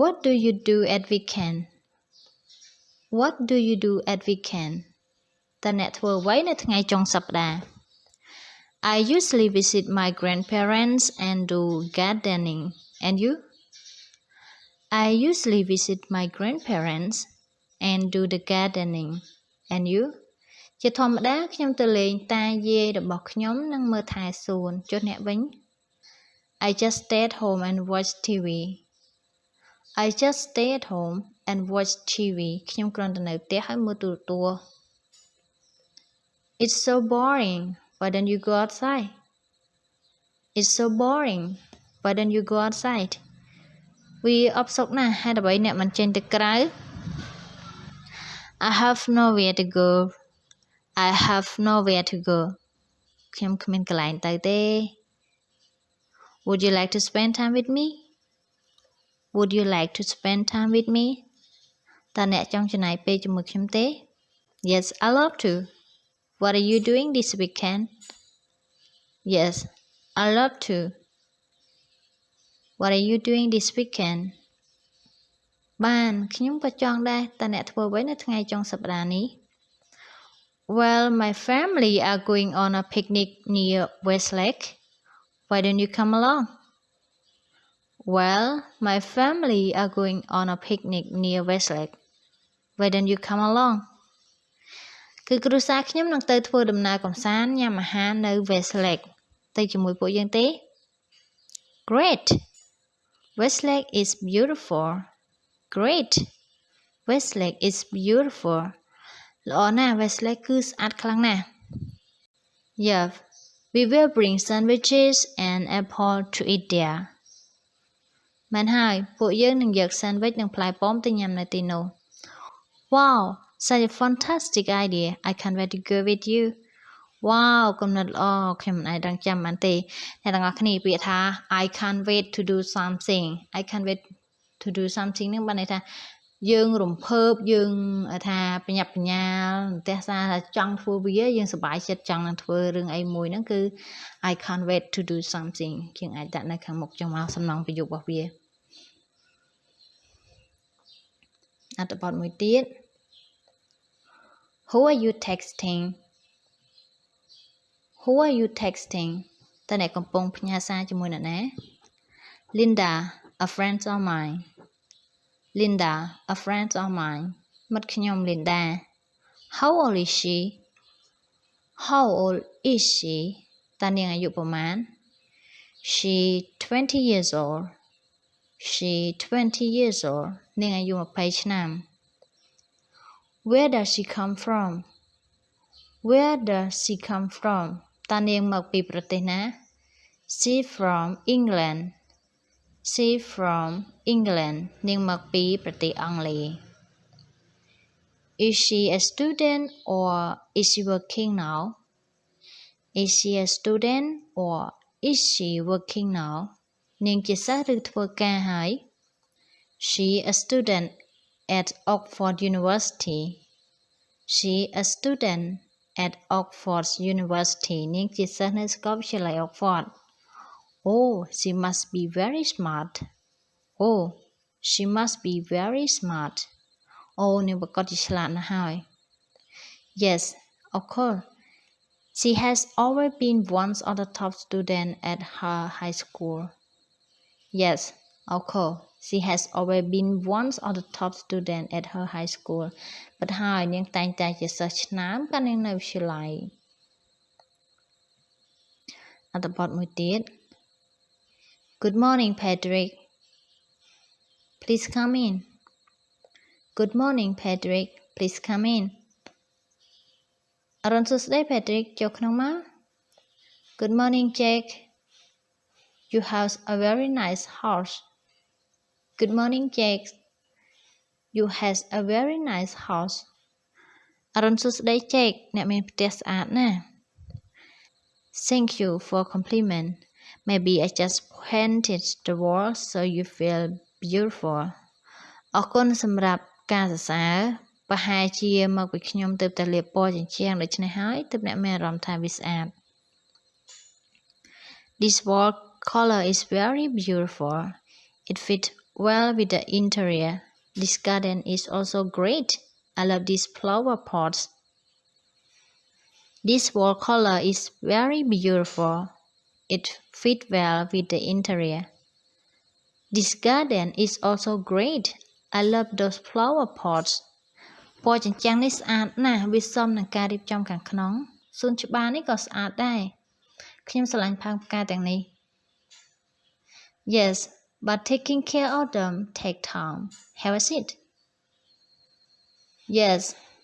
What do you do at weekend What do you do at weekend តើអ្នកធ្វើអ្វីនៅថ្ងៃចុងសប្តាហ៍ I usually visit my grandparents and do gardening and you I usually visit my grandparents and do the gardening and you ជាធម្មតាខ្ញុំទៅលេងតាយាយរបស់ខ្ញុំនិងមើលថែសួនចុះអ្នកវិញ I just stay at home and watch TV I just stay at home and watch TV ខ្ញុំគ្រាន់តែនៅផ្ទះហើយមើលទូរទស្សន៍ It's so boring why don't you go outside It's so boring why don't you go outside វាអបសុកណាស់ហេតុអ្វីអ្នកមិនចេញទៅក្រៅ I have nowhere to go I have nowhere to go ខ្ញុំគ្មានកន្លែងទៅទេ Would you like to spend time with me Would you like to spend time with me តើអ្នកចង់ចំណាយពេលជាមួយខ្ញុំទេ Yes I love to What are you doing this weekend Yes I love to What are you doing this weekend បានខ្ញុំក៏ចង់ដែរតើអ្នកធ្វើអ្វីនៅថ្ងៃចុងសប្តាហ៍នេះ Well my family are going on a picnic near Westlake Why don't you come along Well my family are going on a picnic near Westlake Why don't you come along គឺគ្រួសារខ្ញុំនឹងទៅធ្វើដំណើរកម្សាន្តញ៉ាំអាហារនៅ Westlake ទៅជាមួយពួកយើងទេ Great Westlake is beautiful Great Westlake is beautiful ល្អណាស់ Westlake គឺស្អាតខ្លាំងណាស់ Yeah we will bring sandwiches and apple to eat there មែនហើយពួកយើងនឹងយក sandwich និងផ្លែប៉ោមទៅញ៉ាំនៅទីនោះ Wow such a fantastic idea I can't wait to go with you Wow គំនិតល្អខ្ញុំមិនអាចរង់ចាំបានទេអ្នកទាំងអស់គ្នាពាក្យថា I can't wait to do something I can't wait to do something នឹងបានន័យថាយើងរំភើបយើងថាបញ្ញាប់បញ្ញាលទះសារថាចង់ធ្វើវាយើងសប្បាយចិត្តចង់នឹងធ្វើរឿងអីមួយហ្នឹងគឺ I can't wait to do something យើងអាចដាក់នៅខាងមុខចុងមកសំណងប្រយោគរបស់វាអត្ថបទមួយទៀត Who are you texting Who are you texting តើអ្នកកំពុងផ្ញើសារជាមួយអ្នកណា Linda a friend of mine Linda a friend of mine មិត្តខ្ញុំ Linda How old is she How old is she តើនាងអាយុប្រមាណ She 20 years old She 20 years old នាងអាយុ20ឆ្នាំ Where does she come from Where does she come from តើនាងមកពីប្រទេសណា She from England She from England នាងមកពីប្រទេសអង់គ្លេស Is she a student or is she working now Is she a student or is she working now នាងជាសិស្សឬធ្វើការហើយ She a student at Oxford University She a student at Oxford University នាងជាសិស្សនៅសាកលវិទ្យាល័យ Oxford Oh she must be very smart Oh she must be very smart អូនាងប្រកាសជាឆ្លាតណាស់ហើយ Yes of course She has always been one of the top students at her high school Yes of course She has always been one of the top students at her high school ប៉ុន្តែហើយនាងតែងតែជាសិស្សឆ្នើមកាលនាងនៅវិទ្យាល័យអត្ថបទមួយទៀត Good morning Patrick Please come in Good morning Patrick Please come in អរុនសួស្តី Patrick ចូលក្នុងមក Good morning Jake You have a very nice house Good morning Jake You has a very nice house អរុនសួស្តី Jake អ្នកមានផ្ទះស្អាតណាស់ Thank you for compliment Maybe I just painted the wall so you feel beautiful អរគុណសម្រាប់ការសរសើរប្រហែលជាមកពីខ្ញុំទើបតែលាបពណ៌ជញ្ជាំងដូច្នេះហើយទើបអ្នកមានអារម្មណ៍ថាវាស្អាត This wall color is very beautiful It fits well with the interior. This garden is also great. I love these flower pots. This wall color is very beautiful. It fits well with the interior. This garden is also great. I love those flower pots. ពណ៌ជញ្ជាំងនេះស្អាតណាស់វាសមនឹងការរៀបចំខាងក្នុងសួនច្បារនេះក៏ស្អាតដែរខ្ញុំស្រឡាញ់ផើងផ្កាទាំងនេះ Yes, but taking care of them take time. Have a seat. Yes,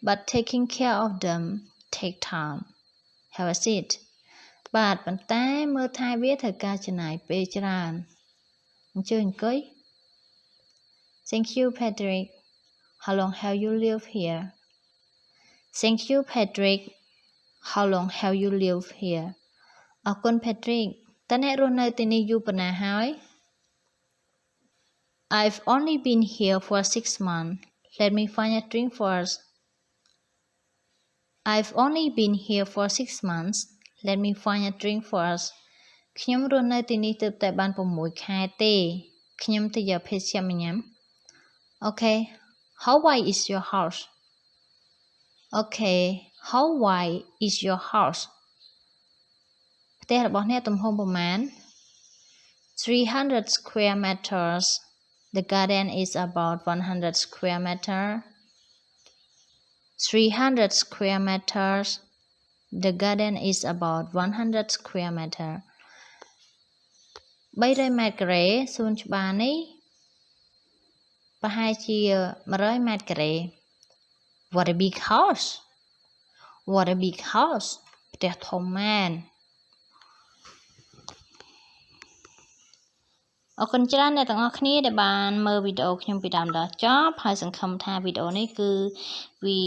but taking care of them take time. Have a seat. បាទប៉ុន្តែមើលថែវាត្រូវការចំណាយពេលច្រើនអញ្ជើញអង្គុយ Thank you, Patrick. How long have you lived here? Thank you, Patrick. How long have you lived here? អរគុណ Patrick. តើអ្នករស់នៅទីនេះយូរប៉ុណ្ណាហើយ I've only been here for 6 months. Let me find a drink first. I've only been here for 6 months. Let me find a drink first. ខ្ញុំរស់នៅទីនេះទើបតែបាន6ខែទេខ្ញុំទៅយកភេសជ្ជៈមកញ៉ាំ Okay. How wide is your house? Okay. How wide is your house? ផ្ទះរបស់អ្នកទំហំប្រមាណ 300 square meters. The garden is about 100 square meters. 300 square meters. The garden is about 100 square meters. 300 ម៉ែត្រការ៉េសួនច្បារនេះប្រហែលជា100 ម៉ែត្រការ៉េ What a big house. What a big house. ផ្ទះធំមែនអរគុណច្រើនអ្នកទាំងអស់គ្នាដែលបានមើលវីដេអូខ្ញុំពីដើមដល់ចប់ហើយសង្ឃឹមថាវីដេអូនេះគឺវា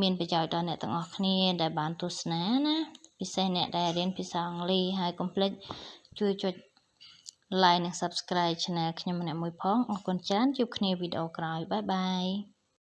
មានប្រយោជន៍ដល់អ្នកទាំងអស់គ្នាដែលបានទស្សនាណាពិសេសអ្នកដែលរៀនភាសាអង់គ្លេសហើយកុំភ្លេចជួយចុច like និង subscribe channel ខ្ញុំម្នាក់មួយផងអរគុណច្រើនជួបគ្នាវីដេអូក្រោយបាយបាយ